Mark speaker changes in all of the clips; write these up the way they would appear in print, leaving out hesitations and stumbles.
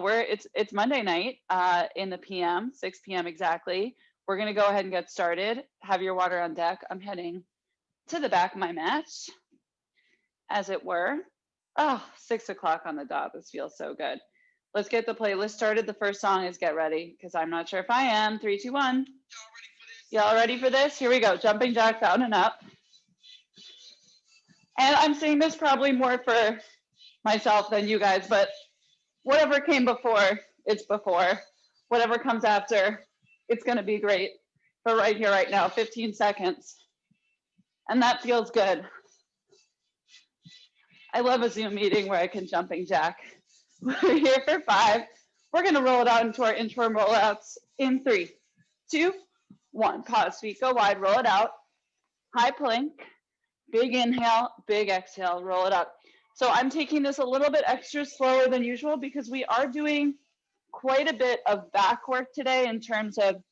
Speaker 1: It's Monday night in the PM, 6 p.m. exactly. We're gonna go ahead and get started. Have your water on deck. I'm heading to the back of my mat, as it were. Oh, 6 o'clock on the dot. This feels so good. Let's get the playlist started. The first song is Get Ready, because I'm not sure if I am. 3, 2, 1. Y'all ready for this? Here we go. Jumping jack down and up. And I'm saying this probably more for myself than you guys, but whatever came before, it's before. Whatever comes after, it's going to be great. But right here, right now, 15 seconds. And that feels good. I love a Zoom meeting where I can jumping jack. We're here for 5. We're going to roll it out into our interim rollouts in 3, 2, 1. Pause, feet go wide, roll it out. High plank, big inhale, big exhale, roll it up. So I'm taking this a little bit extra slower than usual because we are doing quite a bit of back work today in terms of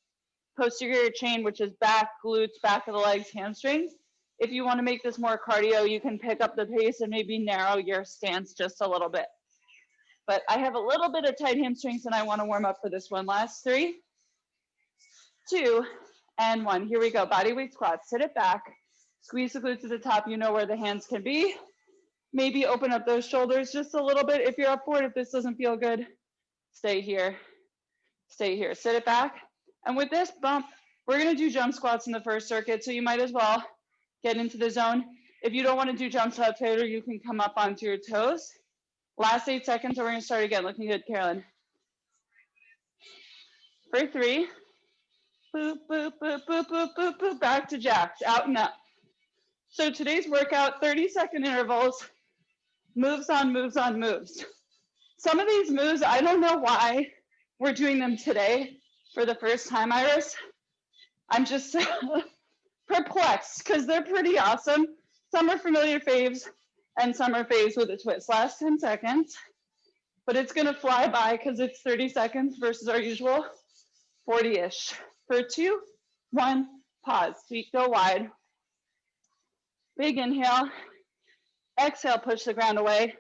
Speaker 1: posterior chain, which is back, glutes, back of the legs, hamstrings. If you want to make this more cardio, you can pick up the pace and maybe narrow your stance just a little bit. But I have a little bit of tight hamstrings and I want to warm up for this one. Last 3, 2, and 1. Here we go. Body weight squats. Sit it back. Squeeze the glutes to the top. You know where the hands can be. Maybe open up those shoulders just a little bit. If you're up for it, if this doesn't feel good, stay here. Stay here. Sit it back. And with this bump, we're going to do jump squats in the first circuit. So you might as well get into the zone. If you don't want to do jump squats later, you can come up onto your toes. Last 8 seconds, so we're going to start again. Looking good, Carolyn. For 3. Boop, boop, boop, boop, boop, boop, boop. Back to jacks. Out and up. So today's workout, 30-second intervals. Moves on, moves on, moves. Some of these moves, I don't know why we're doing them today for the first time, Iris. I'm just perplexed because they're pretty awesome. Some are familiar faves and some are faves with a twist. Last 10 seconds, but it's gonna fly by because it's 30 seconds versus our usual 40-ish. For 2, 1, pause, feet go wide. Big inhale, exhale, push the ground away.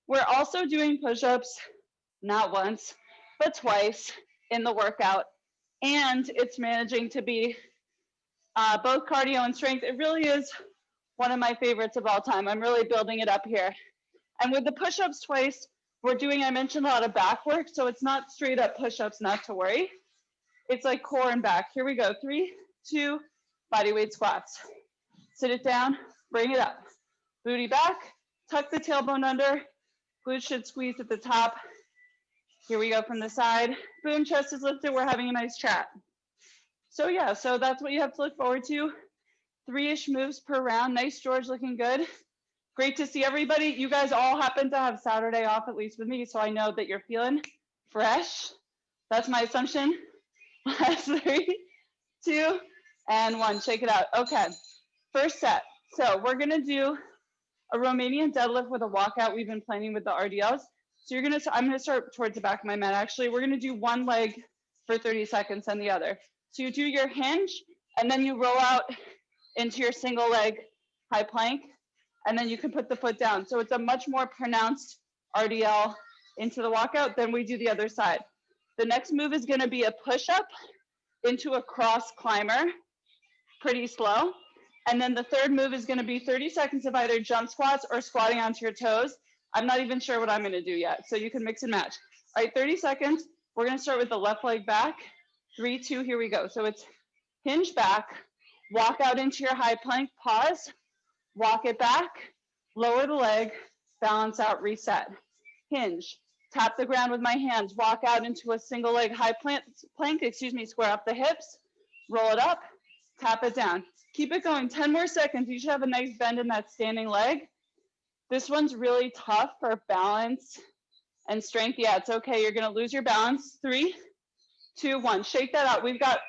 Speaker 1: We're also doing push-ups, not once, but twice in the workout. And it's managing to be both cardio and strength. It really is one of my favorites of all time. I'm really building it up here. And with the push-ups twice, we're doing, I mentioned a lot of back work, so it's not straight up push-ups, not to worry. It's like core and back. Here we go. 3, 2, body weight squats. Sit it down, bring it up. Booty back, tuck the tailbone under. Glutes should squeeze at the top. Here we go from the side. Boom, chest is lifted. We're having a nice chat. So yeah, so that's what you have to look forward to. 3-ish moves per round. Nice, George, looking good. Great to see everybody. You guys all happen to have Saturday off, at least with me, so I know that you're feeling fresh. That's my assumption. Last 3, 2, and 1. Shake it out. Okay, first set. So we're gonna do a Romanian deadlift with a walkout. We've been planning with the RDLs. So I'm gonna start towards the back of my mat. Actually, we're gonna do one leg for 30 seconds and the other. So you do your hinge, and then you roll out into your single leg high plank, and then you can put the foot down. So it's a much more pronounced RDL into the walkout than we do the other side. The next move is gonna be a push-up into a cross climber, pretty slow. And then the third move is gonna be 30 seconds of either jump squats or squatting onto your toes. I'm not even sure what I'm gonna do yet, so you can mix and match. All right, 30 seconds. We're gonna start with the left leg back. 3, 2, here we go. So it's hinge back, walk out into your high plank, pause, walk it back, lower the leg, balance out, reset. Hinge, tap the ground with my hands, walk out into a single leg high plank, square up the hips, roll it up, tap it down. Keep it going, 10 more seconds. You should have a nice bend in that standing leg. This one's really tough for balance and strength. Yeah, it's okay, you're gonna lose your balance. 3, 2, 1, shake that out. We've got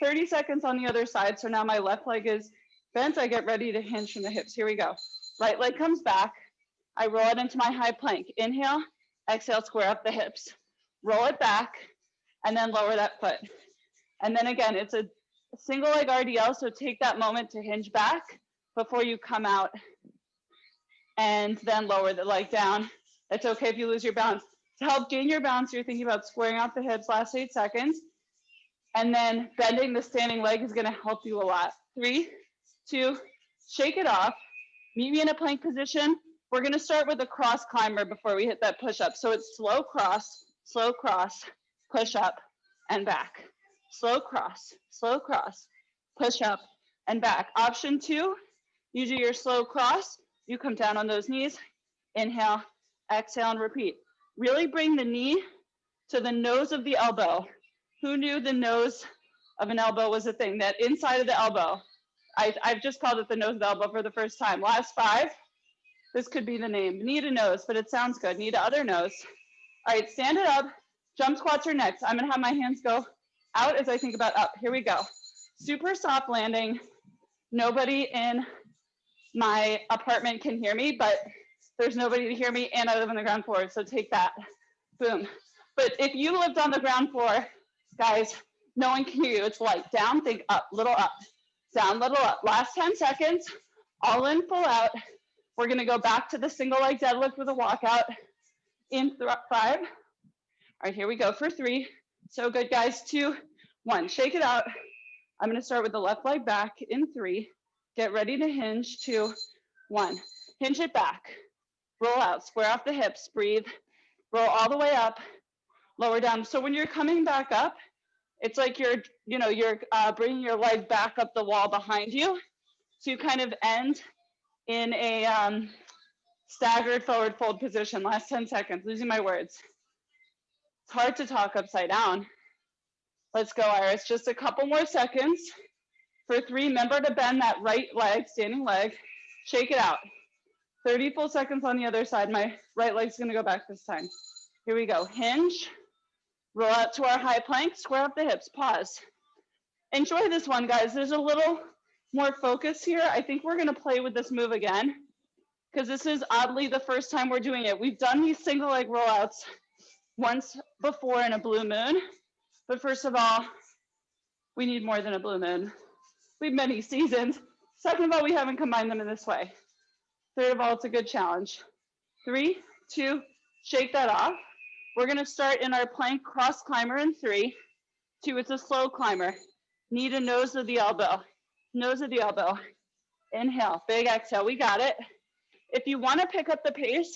Speaker 1: 30 seconds on the other side. So now my left leg is bent. I get ready to hinge from the hips. Here we go. Right leg comes back. I roll it into my high plank. Inhale, exhale, square up the hips. Roll it back, and then lower that foot. And then again, it's a single leg RDL, so take that moment to hinge back before you come out and then lower the leg down. It's okay if you lose your balance. To help gain your balance, you're thinking about squaring out the hips, last 8 seconds, and then bending the standing leg is gonna help you a lot. 3, 2, shake it off. Meet me in a plank position. We're gonna start with a cross climber before we hit that push up. So it's slow cross, push up and back. Slow cross, push up and back. Option 2, you do your slow cross, you come down on those knees, inhale, exhale, and repeat. Really bring the knee to the nose of the elbow. Who knew the nose of an elbow was a thing? That inside of the elbow. I've just called it the nose of the elbow for the first time. Last 5, this could be the name. Knee to nose, but it sounds good. Knee to other nose. All right, stand it up. Jump squats are next. I'm gonna have my hands go out as I think about up. Here we go. Super soft landing. Nobody in my apartment can hear me, but there's nobody to hear me, and I live on the ground floor, so take that. Boom. But if you lived on the ground floor, guys, no one can hear you. It's light. Down, think up, little up. Down, little up. Last 10 seconds. All in, full out. We're going to go back to the single leg deadlift with a walkout in 5. All right, here we go for 3. So good, guys. 2, 1. Shake it out. I'm going to start with the left leg back in 3. Get ready to hinge. 2, 1. Hinge it back. Roll out. Square off the hips. Breathe. Roll all the way up. Lower down. So when you're coming back up, it's like you're bringing your leg back up the wall behind you. So you kind of end in a staggered forward fold position. Last 10 seconds, losing my words. It's hard to talk upside down. Let's go, Iris. Just a couple more seconds. For 3, remember to bend that right leg, standing leg. Shake it out. 30 full seconds on the other side. My right leg's gonna go back this time. Here we go. Hinge. Roll out to our high plank. Square up the hips. Pause. Enjoy this one, guys. There's a little more focus here. I think we're gonna play with this move again, because this is oddly the first time we're doing it. We've done these single leg rollouts once before in a blue moon, but first of all, we need more than a blue moon. We have many seasons. Second of all, we haven't combined them in this way. Third of all, it's a good challenge. 3, 2, shake that off. We're gonna start in our plank cross climber in 3, 2, it's a slow climber. Knee to nose of the elbow. Nose of the elbow. Inhale, big exhale, we got it. If you wanna pick up the pace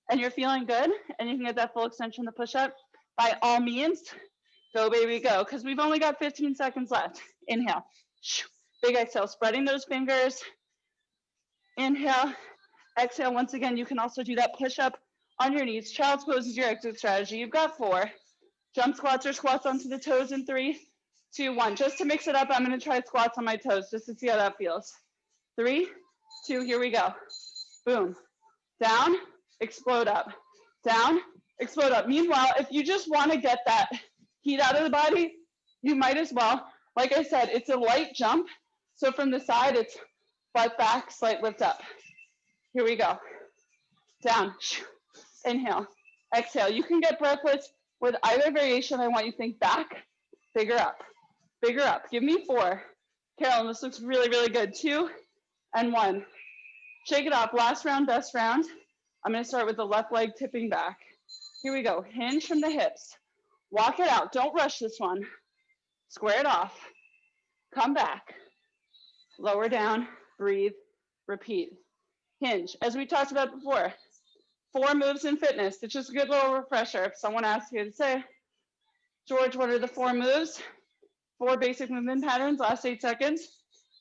Speaker 1: and you're feeling good and you can get that full extension, the push-up, by all means, go baby, go, because we've only got 15 seconds left. Inhale, big exhale, spreading those fingers. Inhale, exhale. Once again, you can also do that push-up on your knees. Child's pose is your exit strategy. You've got 4. Jump squats or squats onto the toes in 3, 2, 1. Just to mix it up, I'm gonna try squats on my toes just to see how that feels. 3, 2, here we go. Boom. Down, explode up. Down, explode up. Meanwhile, if you just wanna get that heat out of the body, you might as well. Like I said, it's a light jump. So from the side, it's butt back, slight lift up. Here we go. Down, inhale, exhale. You can get breathless with either variation. I want you to think back, bigger up, bigger up. Give me 4. Carolyn, this looks really, really good. 2 and 1. Shake it off. Last round, best round. I'm gonna start with the left leg tipping back. Here we go. Hinge from the hips. Walk it out. Don't rush this one. Square it off. Come back. Lower down. Breathe. Repeat. Hinge. As we talked about before, 4 moves in fitness. It's just a good little refresher. If someone asks you to say, George, what are the 4 moves? 4 basic movement patterns, last 8 seconds.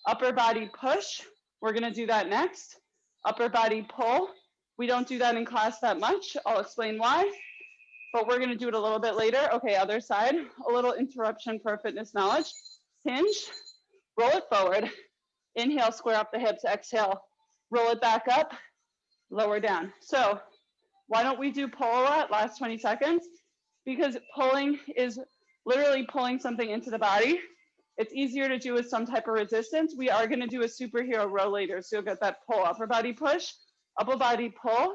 Speaker 1: Upper body push. We're gonna do that next. Upper body pull. We don't do that in class that much. I'll explain why, but we're gonna do it a little bit later. Okay, other side. A little interruption for fitness knowledge. Hinge, roll it forward. Inhale, square up the hips. Exhale, roll it back up, lower down. So why don't we do pull a lot, last 20 seconds? Because pulling is literally pulling something into the body. It's easier to do with some type of resistance. We are gonna do a superhero row later, so you'll get that pull. Upper body push, upper body pull,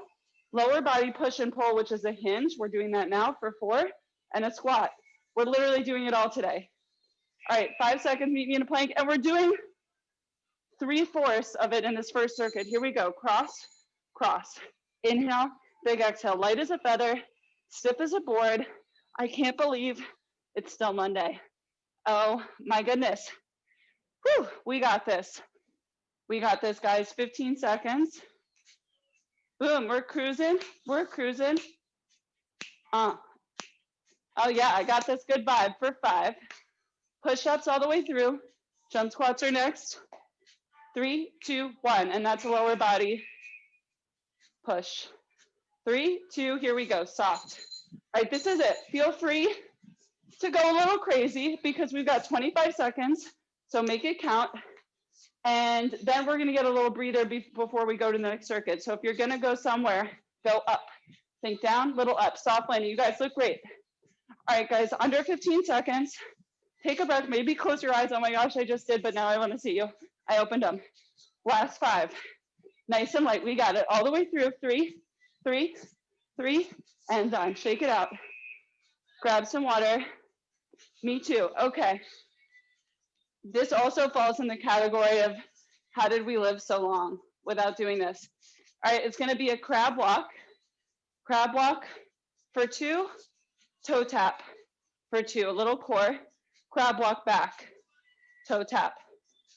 Speaker 1: lower body push and pull, which is a hinge. We're doing that now for 4, and a squat. We're literally doing it all today. All right, 5 seconds, meet me in a plank, and we're doing 3/4 of it in this first circuit. Here we go, cross, cross. Inhale, big exhale, light as a feather. stiff as a board. I can't believe it's still Monday. Oh my goodness. Whew, we got this. We got this, guys. 15 seconds. Boom, we're cruising. We're cruising. Oh yeah, I got this. Good vibe for 5. Push-ups all the way through. Jump squats are next. 3, 2, 1, and that's a lower body push. 3, 2, here we go, soft. All right, this is it. Feel free to go a little crazy because we've got 25 seconds, so make it count. And then we're gonna get a little breather before we go to the next circuit. So if you're gonna go somewhere, go up. Think down, little up, soft landing. You guys look great. All right, guys, under 15 seconds. Take a breath, maybe close your eyes. Oh my gosh, I just did, but now I wanna see you. I opened them. Last 5. Nice and light, we got it. All the way through, 3, 3, 3, and done. Shake it out. Grab some water. Me too, okay. This also falls in the category of how did we live so long without doing this? All right, it's gonna be a crab walk for 2, toe tap for 2, a little core, crab walk back, toe tap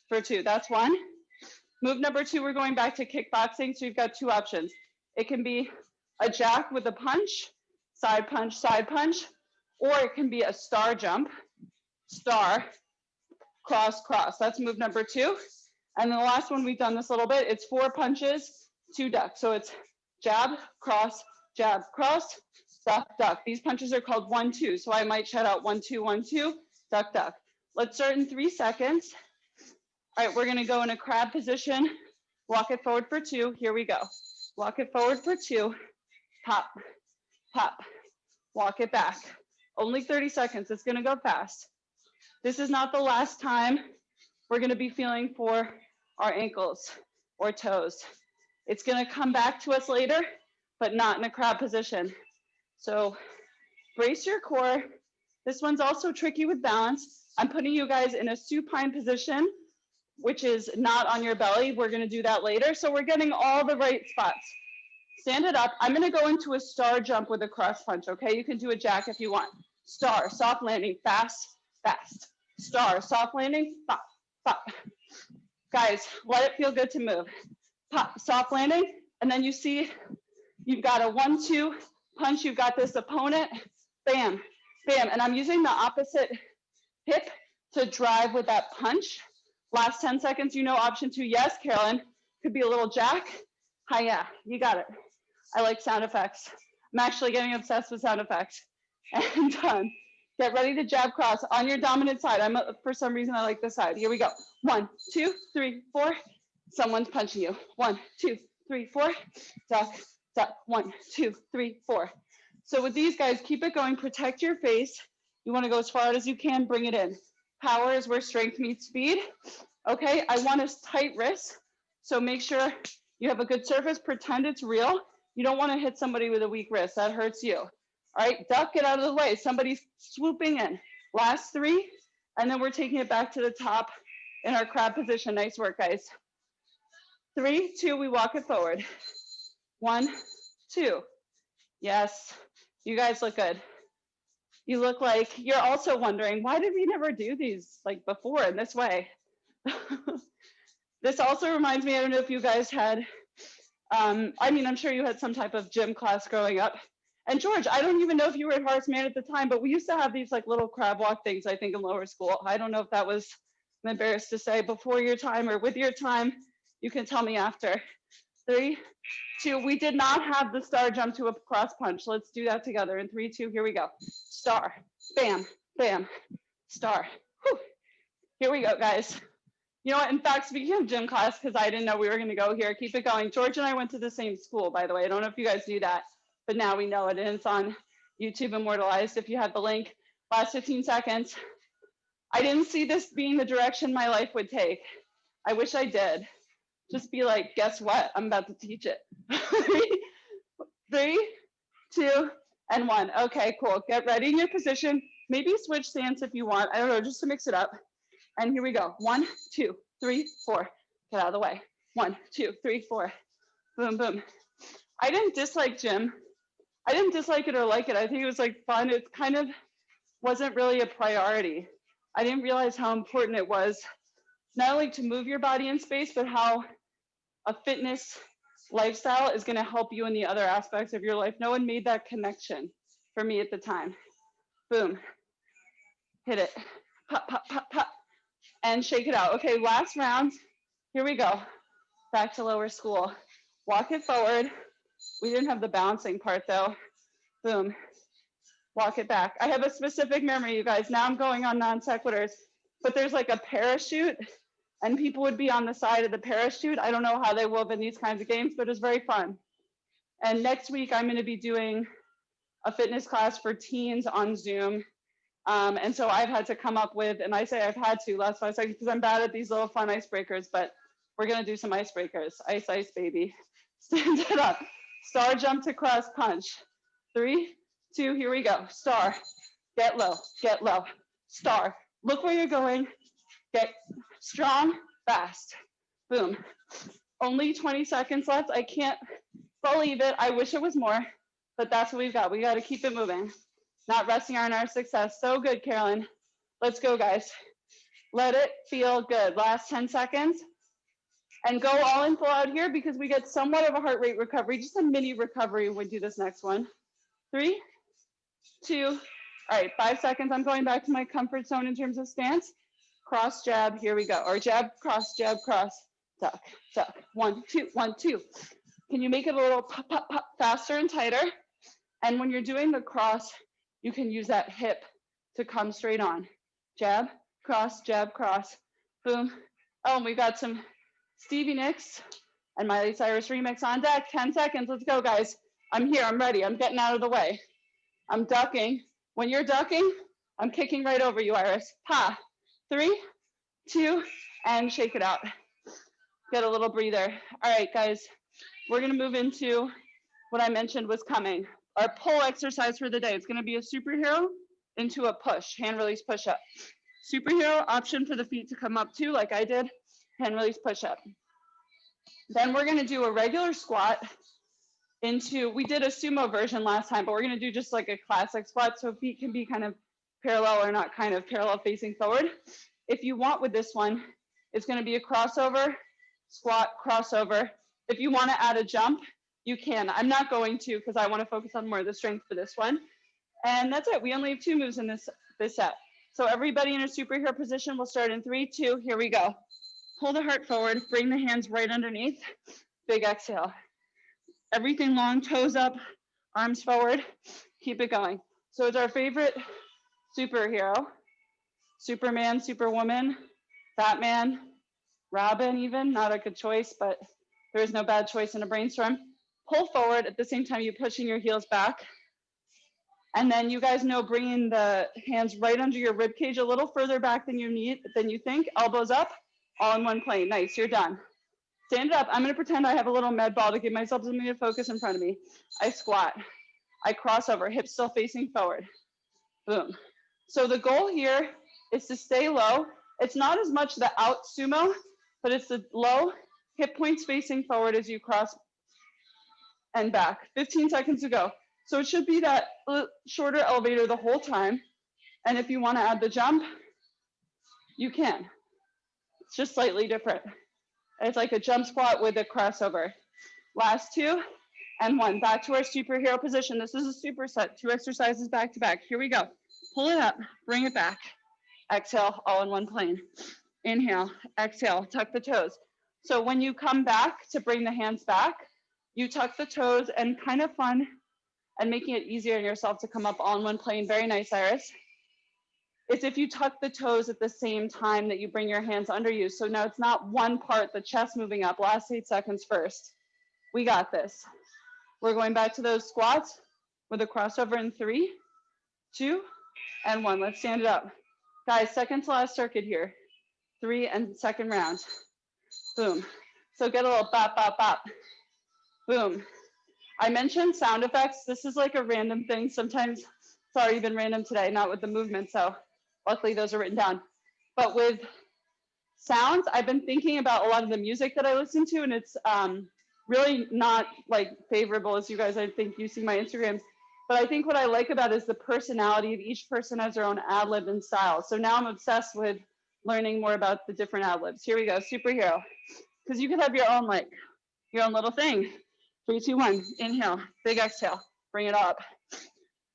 Speaker 1: for 2, that's 1. Move number 2, we're going back to kickboxing, so you've got 2 options. It can be a jack with a punch, side punch, or it can be a star jump, star, cross, cross. That's move number 2. And then the last one, we've done this a little bit, it's 4 punches, 2 ducks. So it's jab, cross, duck, duck. These punches are called 1-2. So I might shout out 1-2, 1-2, duck, duck. Let's start in 3 seconds. All right, we're gonna go in a crab position, walk it forward for 2, here we go. Walk it forward for 2, pop, pop, walk it back. Only 30 seconds, it's gonna go fast. This is not the last time we're gonna be feeling for our ankles or toes. It's gonna come back to us later, but not in a crab position. So brace your core. This one's also tricky with balance. I'm putting you guys in a supine position, which is not on your belly. We're gonna do that later. So we're getting all the right spots. Stand it up. I'm gonna go into a star jump with a cross punch, okay? You can do a jack if you want. Star, soft landing, fast, fast. Star, soft landing, pop, pop. Guys, let it feel good to move. Pop, soft landing, and then you see you've got a 1-2 punch. You've got this opponent, bam, bam. And I'm using the opposite hip to drive with that punch. Last 10 seconds, you know, option 2, yes, Carolyn, could be a little jack. Hi, yeah, you got it. I like sound effects. I'm actually getting obsessed with sound effects. And done. Get ready to jab cross on your dominant side. For some reason, I like this side. Here we go. 1, 2, 3, 4. Someone's punching you. 1, 2, 3, 4. Duck, duck. 1, 2, 3, 4. So with these guys, keep it going. Protect your face. You want to go as far as you can. Bring it in. Power is where strength meets speed. Okay, I want a tight wrist. So make sure you have a good surface. Pretend it's real. You don't want to hit somebody with a weak wrist. That hurts you. All right, duck, get out of the way. Somebody's swooping in. Last 3, and then we're taking it back to the top in our crab position. Nice work, guys. 3, 2, we walk it forward. 1, 2. Yes, you guys look good. You look like you're also wondering, why did we never do these like before in this way? This also reminds me, I don't know if you guys had, I mean, I'm sure you had some type of gym class growing up. And George, I don't even know if you were at Horace Mann at the time, but we used to have these like little crab walk things, I think, in lower school. I don't know if that was, I'm embarrassed to say, before your time or with your time. You can tell me after. 3, 2, we did not have the star jump to a cross punch. Let's do that together. In 3, 2, here we go. Star, bam, bam, star. Whew. Here we go, guys. You know what, in fact, speaking of gym class, because I didn't know we were gonna go here, keep it going. George and I went to the same school, by the way. I don't know if you guys knew that, but now we know it, and it's on YouTube immortalized if you have the link. Last 15 seconds. I didn't see this being the direction my life would take. I wish I did. Just be like, guess what? I'm about to teach it. 3, 2, and 1. Okay, cool. Get ready in your position. Maybe switch stance if you want. I don't know, just to mix it up. And here we go. 1, 2, 3, 4. Get out of the way. 1, 2, 3, 4. Boom, boom. I didn't dislike gym. I didn't dislike it or like it. I think it was like fun. It kind of wasn't really a priority. I didn't realize how important it was, not only to move your body in space, but how a fitness lifestyle is going to help you in the other aspects of your life. No one made that connection for me at the time. Boom. Hit it. Pop, pop, pop, pop. And shake it out. Okay, last round. Here we go. Back to lower school. Walk it forward. We didn't have the bouncing part though. Boom. Walk it back. I have a specific memory, you guys. Now I'm going on non sequiturs, but there's like a parachute and people would be on the side of the parachute. I don't know how they wove in these kinds of games, but it's very fun. And next week I'm going to be doing a fitness class for teens on Zoom. And so I've had to come up with, and I say I've had to last 5 seconds because I'm bad at these little fun icebreakers, but we're going to do some icebreakers. Ice, ice, baby. Stand it up. Star jump to cross punch. 3, 2, here we go. Star, get low, star. Look where you're going, get strong, fast. Boom. Only 20 seconds left. I can't believe it. I wish it was more, but that's what we've got. We got to keep it moving. Not resting on our success. So good, Carolyn. Let's go, guys. Let it feel good. Last 10 seconds. And go all in full out here because we get somewhat of a heart rate recovery, just a mini recovery when we do this next one. 3, 2, all right, 5 seconds. I'm going back to my comfort zone in terms of stance. Cross, jab, here we go. Or jab, cross, tuck, tuck. 1, 2, 1, 2. Can you make it a little pop, pop, pop, faster and tighter? And when you're doing the cross, you can use that hip to come straight on. Jab, cross, boom. Oh, and we got some Stevie Nicks and Miley Cyrus remix on deck. 10 seconds, let's go, guys. I'm here, I'm ready, I'm getting out of the way. I'm ducking. When you're ducking, I'm kicking right over you, Iris. Ha, 3, 2, and shake it out. Get a little breather. All right, guys, we're gonna move into what I mentioned was coming. Our pull exercise for the day. It's gonna be a superhero into a push, hand release push up. Superhero option for the feet to come up to, like I did, hand release push up. Then we're gonna do a regular squat into, we did a sumo version last time, but we're gonna do just like a classic squat so feet can be kind of parallel or not kind of parallel facing forward. If you want with this one, it's gonna be a crossover, squat, crossover. If you wanna add a jump, you can. I'm not going to because I wanna focus on more of the strength for this one. And that's it, we only have 2 moves in this set. So everybody in a superhero position, we'll start in 3, 2, here we go. Pull the heart forward, bring the hands right underneath, big exhale. Everything long, toes up, arms forward, keep it going. So it's our favorite superhero, Superman, Superwoman, Batman, Robin even, not a good choice, but there is no bad choice in a brainstorm. Pull forward, at the same time you pushing your heels back. And then you guys know bringing the hands right under your rib cage a little further back than you think, elbows up, all in one plane. Nice, you're done. Stand up. I'm going to pretend I have a little med ball to give myself something to focus in front of me. I squat. I cross over, hips still facing forward. Boom. So the goal here is to stay low. It's not as much the out sumo, but it's the low hip points facing forward as you cross and back. 15 seconds to go. So it should be that shorter elevator the whole time. And if you want to add the jump, you can. It's just slightly different. It's like a jump squat with a crossover. Last 2 and 1. Back to our superhero position. This is a superset. 2 exercises back to back. Here we go. Pull it up, bring it back. Exhale, all in one plane. Inhale, exhale, tuck the toes. So when you come back to bring the hands back, you tuck the toes and kind of fun and making it easier on yourself to come up all in one plane. Very nice, Iris. It's if you tuck the toes at the same time that you bring your hands under you. So now it's not one part, the chest moving up. Last 8 seconds first. We got this. We're going back to those squats with a crossover in 3, 2, and 1. Let's stand it up. Guys, second to last circuit here. 3 and second round. Boom. So get a little bop, bop, bop. Boom. I mentioned sound effects. This is like a random thing. Sometimes it's already been random today, not with the movement. So luckily those are written down. But with sounds, I've been thinking about a lot of the music that I listen to, and it's really not like favorable as you guys, I think you see my Instagrams. But I think what I like about it is the personality of each person has their own ad lib and style. So now I'm obsessed with learning more about the different ad libs. Here we go, superhero. Because you can have your own, like, your own little thing. 3, 2, 1, inhale, big exhale, bring it up.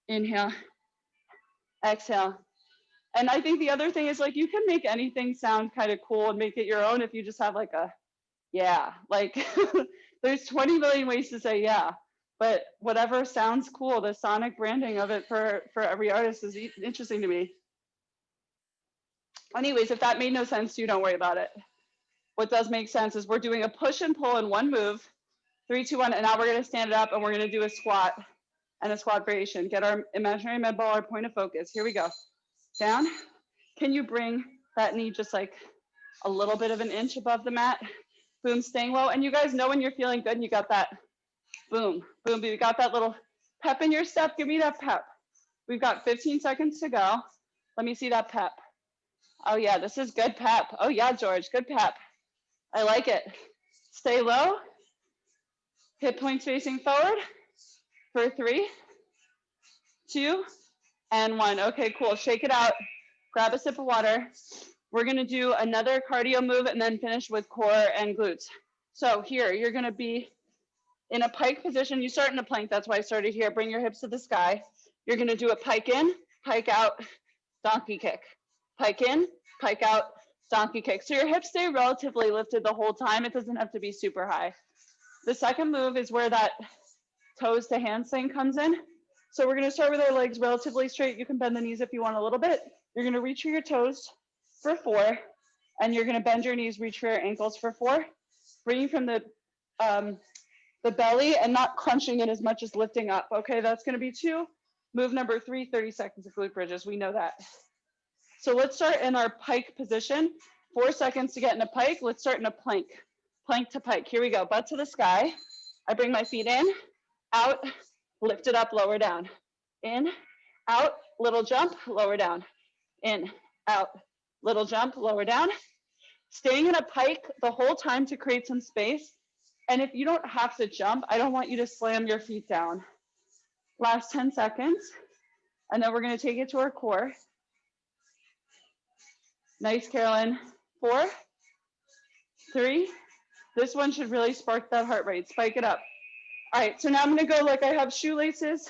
Speaker 1: Inhale, exhale. And I think the other thing is, like, you can make anything sound kind of cool and make it your own if you just have like a, yeah, like there's 20 million ways to say yeah, but whatever sounds cool, the sonic branding of it for every artist is interesting to me. Anyways, if that made no sense to you, don't worry about it. What does make sense is we're doing a push and pull in one move, 3, 2, 1, and now we're gonna stand it up and we're gonna do a squat and a squat variation. Get our imaginary med ball, our point of focus. Here we go. Down. Can you bring that knee just like a little bit of an inch above the mat? Boom, staying low. And you guys know when you're feeling good and you got that boom, boom, you got that little pep in your step. Give me that pep. We've got 15 seconds to go. Let me see that pep. Oh yeah, this is good pep. Oh yeah, George, good pep. I like it. Stay low. Hip points facing forward for 3, 2, and 1. Okay, cool. Shake it out. Grab a sip of water. We're gonna do another cardio move and then finish with core and glutes. So here, you're gonna be in a pike position. You start in a plank, that's why I started here. Bring your hips to the sky. You're gonna do a pike in, pike out, donkey kick. Pike in, pike out, donkey kick. So your hips stay relatively lifted the whole time. It doesn't have to be super high. The second move is where that toes to hands thing comes in. So we're gonna start with our legs relatively straight. You can bend the knees if you want a little bit. You're gonna reach for your toes for 4, and you're gonna bend your knees, reach for your ankles for 4. Bringing from the belly and not crunching it as much as lifting up. Okay, that's gonna be 2. Move number 3, 30 seconds of glute bridges. We know that. So let's start in our pike position. 4 seconds to get in a pike. Let's start in a plank. Plank to pike. Here we go. Butt to the sky. I bring my feet in, out, lift it up, lower down. In, out, little jump, lower down. In, out, little jump, lower down. Staying in a pike the whole time to create some space. And if you don't have to jump, I don't want you to slam your feet down. Last 10 seconds. And then we're gonna take it to our core. Nice, Carolyn. 4, 3. This one should really spark that heart rate. Spike it up. All right, so now I'm gonna go like I have shoelaces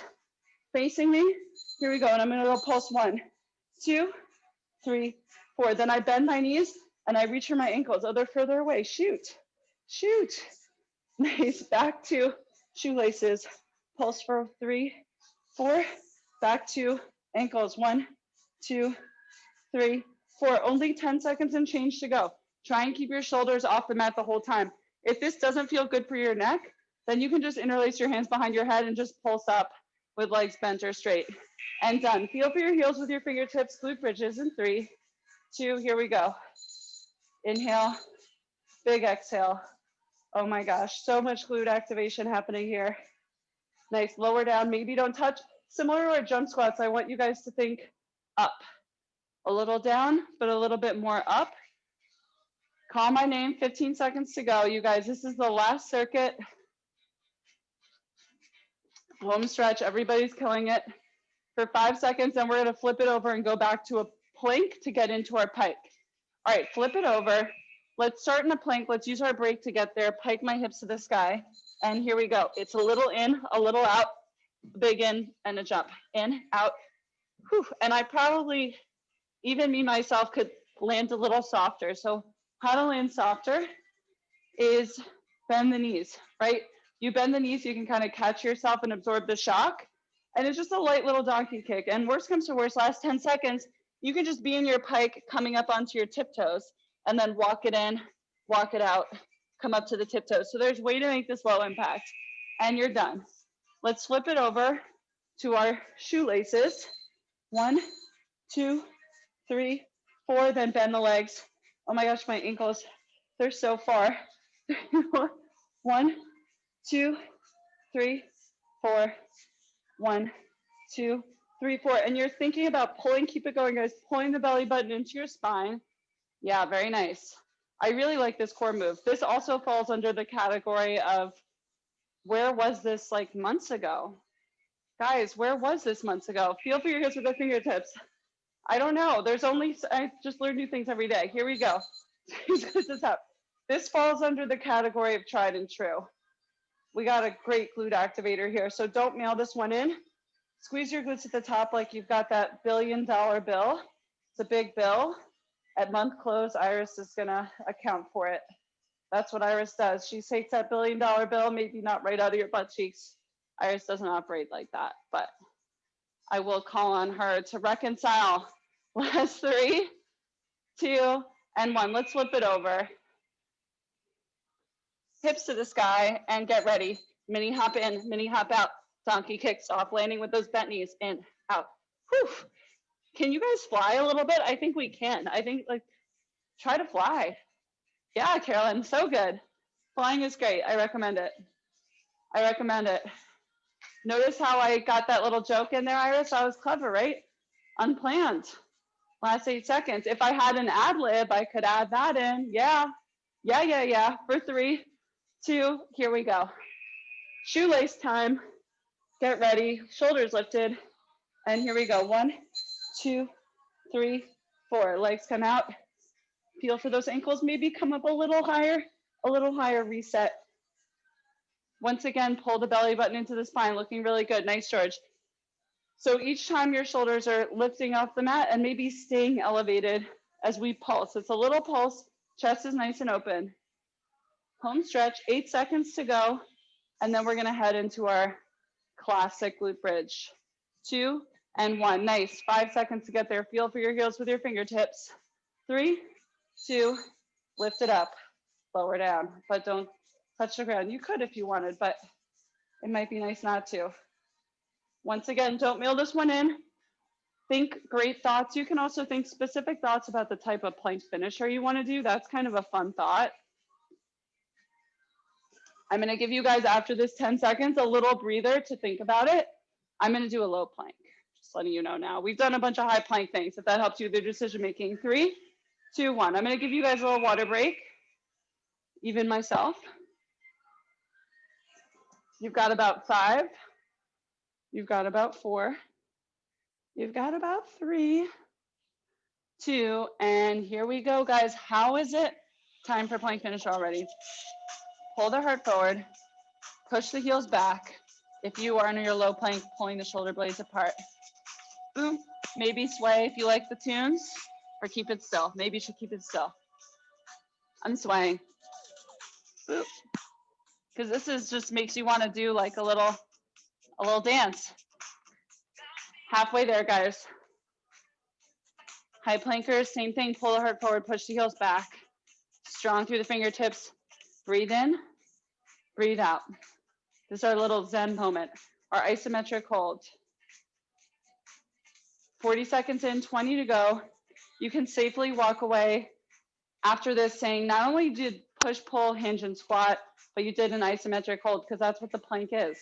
Speaker 1: facing me. Here we go, and I'm gonna go pulse 1, 2, 3, 4. Then I bend my knees and I reach for my ankles. Oh, they're further away. Shoot, shoot. Nice. Back to shoelaces. Pulse for 3, 4. Back to ankles. 1, 2, 3, 4. Only 10 seconds and change to go. Try and keep your shoulders off the mat the whole time. If this doesn't feel good for your neck, then you can just interlace your hands behind your head and just pulse up with legs bent or straight. And done. Feel for your heels with your fingertips, glute bridges in 3, 2, here we go. Inhale, big exhale. Oh my gosh, so much glute activation happening here. Nice, lower down, maybe don't touch. Similar to our jump squats, I want you guys to think up. A little down, but a little bit more up. Call my name, 15 seconds to go. You guys, this is the last circuit. Home stretch, everybody's killing it. For 5 seconds, then we're gonna flip it over and go back to a plank to get into our pike. All right, flip it over. Let's start in a plank. Let's use our break to get there. Pike my hips to the sky. And here we go. It's a little in, a little out, big in, and a jump. In, out, whew. And I probably, even me myself, could land a little softer. So how to land softer is bend the knees, right? You bend the knees, you can kind of catch yourself and absorb the shock. And it's just a light little donkey kick. And worst comes to worst, last 10 seconds, you can just be in your pike coming up onto your tiptoes and then walk it in, walk it out, come up to the tiptoes. So there's a way to make this low impact and you're done. Let's flip it over to our shoelaces. 1, 2, 3, 4, then bend the legs. Oh my gosh, my ankles, they're so far. 1, 2, 3, 4, 1, 2, 3, 4. And you're thinking about pulling, keep it going, guys, pulling the belly button into your spine. Yeah, very nice. I really like this core move. This also falls under the category of where was this like months ago? Guys, where was this months ago? Feel for your hips with the fingertips. I don't know. I just learn new things every day. Here we go. This is up. This falls under the category of tried and true. We got a great glute activator here. So don't mail this one in. Squeeze your glutes at the top like you've got that $1 billion bill. It's a big bill. At month close, Iris is gonna account for it. That's what Iris does. She takes that $1 billion bill, maybe not right out of your butt cheeks. Iris doesn't operate like that, but I will call on her to reconcile. Last 3, 2, and 1. Let's flip it over. Hips to the sky and get ready. Mini hop in, mini hop out. Donkey kick, soft landing with those bent knees. In, out. Whew. Can you guys fly a little bit? I think we can. I think, like, try to fly. Yeah, Carolyn, so good. Flying is great. I recommend it. I recommend it. Notice how I got that little joke in there, Iris? I was clever, right? Unplanned. Last 8 seconds. If I had an ad lib, I could add that in. Yeah. Yeah. For 3, 2, here we go. Shoelace time. Get ready. Shoulders lifted. And here we go. 1, 2, 3, 4. Legs come out. Feel for those ankles. Maybe come up a little higher. Reset. Once again, pull the belly button into the spine. Looking really good. Nice, George. So each time your shoulders are lifting off the mat and maybe staying elevated as we pulse. It's a little pulse. Chest is nice and open. Home stretch. 8 seconds to go. And then we're going to head into our classic glute bridge. 2 and 1. Nice. 5 seconds to get there. Feel for your heels with your fingertips. 3, 2, lift it up. Lower down. But don't touch the ground. You could if you wanted, but it might be nice not to. Once again, don't mail this one in. Think great thoughts. You can also think specific thoughts about the type of plank finisher you want to do. That's kind of a fun thought. I'm going to give you guys, after this 10 seconds, a little breather to think about it. I'm going to do a low plank. Just letting you know now. We've done a bunch of high plank things, if that helps you with your decision making. 3, 2, 1. I'm going to give you guys a little water break. Even myself. You've got about 5. You've got about 4. You've got about 3, 2, and here we go, guys. How is it? Time for plank finisher already. Pull the heart forward. Push the heels back. If you are in your low plank, pulling the shoulder blades apart. Boom. Maybe sway if you like the tunes, or keep it still. Maybe you should keep it still. I'm swaying. Boop. Because this is just makes you want to do like a little dance. Halfway there, guys. High plankers, same thing. Pull the heart forward, push the heels back. Strong through the fingertips. Breathe in, breathe out. This is our little Zen moment, our isometric hold. 40 seconds in, 20 to go. You can safely walk away after this saying, not only did push, pull, hinge, and squat, but you did an isometric hold, because that's what the plank is.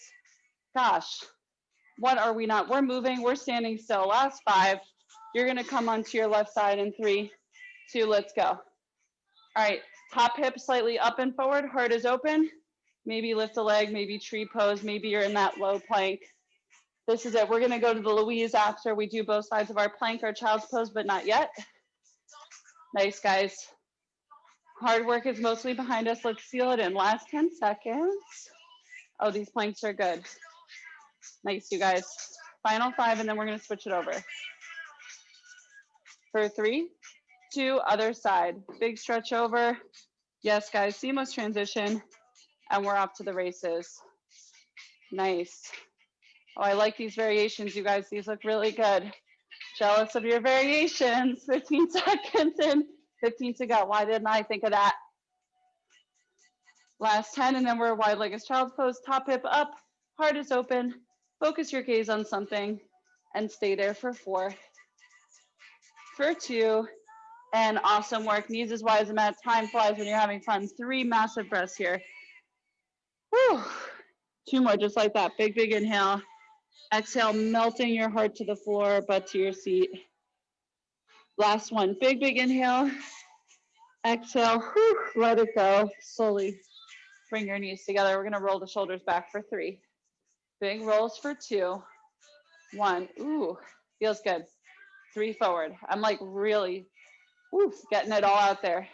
Speaker 1: Gosh, what are we not? We're moving, we're standing still. Last 5. You're gonna come onto your left side in 3, 2, let's go. All right, top hip slightly up and forward, heart is open. Maybe lift a leg, maybe tree pose, maybe you're in that low plank. This is it. We're gonna go to the Louise after we do both sides of our plank or child's pose, but not yet. Nice, guys. Hard work is mostly behind us. Let's seal it in. Last 10 seconds. Oh, these planks are good. Nice, you guys. Final 5, and then we're gonna switch it over. For 3, 2, other side. Big stretch over. Yes, guys, seamless transition. And we're off to the races. Nice. Oh, I like these variations, you guys. These look really good. Jealous of your variations. 15 seconds in, 15 to go. Why didn't I think of that? Last 10, and then we're wide-legged child's pose. Top hip up, heart is open. Focus your gaze on something and stay there for 4. For 2, and awesome work. Knees as wide as a mat. Time flies when you're having fun. 3 massive breaths here. Whew. 2 more, just like that. Big, big inhale. Exhale, melting your heart to the floor, butt to your seat. Last one, big, big inhale. Exhale, whew, let it go. Slowly bring your knees together. We're gonna roll the shoulders back for 3. Big rolls for 2. 1. Ooh, feels good. 3 forward. I'm like really getting it all out there.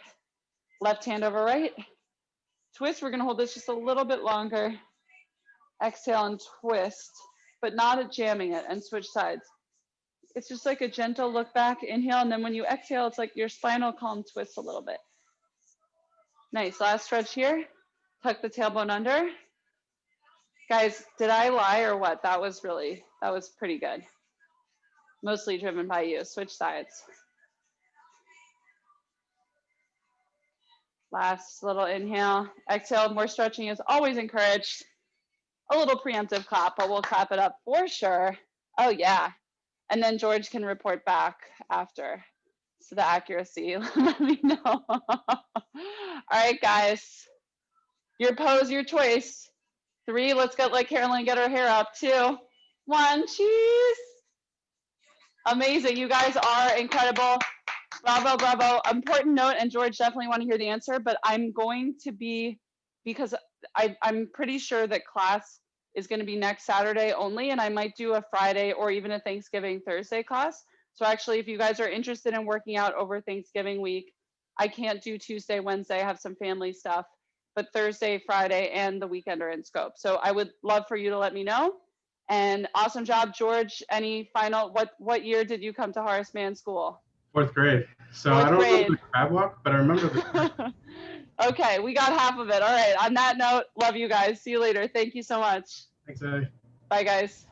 Speaker 1: Left hand over right. Twist. We're going to hold this just a little bit longer. Exhale and twist, but not jamming it, and switch sides. It's just like a gentle look back, inhale, and then when you exhale, it's like your spinal column twists a little bit. Nice. Last stretch here. Tuck the tailbone under. Guys, did I lie or what? That was pretty good. Mostly driven by you. Switch sides. Last little inhale. Exhale. More stretching is always encouraged. A little preemptive clap, but we'll clap it up for sure. Oh, yeah. And then George can report back after. So the accuracy, let me know. All right, guys. Your pose, your choice. 3, let's get like Carolyn, get her hair up. 2, 1, cheese. Amazing. You guys are incredible. Bravo, bravo. Important note, and George definitely want to hear the answer, but I'm going to be, because I'm pretty sure that class is going to be next Saturday only, and I might do a Friday or even a Thanksgiving Thursday class. So actually, if you guys are interested in working out over Thanksgiving week, I can't do Tuesday, Wednesday, I have some family stuff, but Thursday, Friday, and the weekend are in scope. So I would love for you to let me know. And awesome job, George. Any final, what year did you come to Horace Mann School?
Speaker 2: 4th grade. So
Speaker 1: Fourth
Speaker 2: I don't
Speaker 1: grade.
Speaker 2: remember the crab walk, but I remember the
Speaker 1: Okay, we got half of it. All right. On that note, love you guys. See you later. Thank you so much.
Speaker 2: Thanks, Eddie.
Speaker 1: Bye, guys.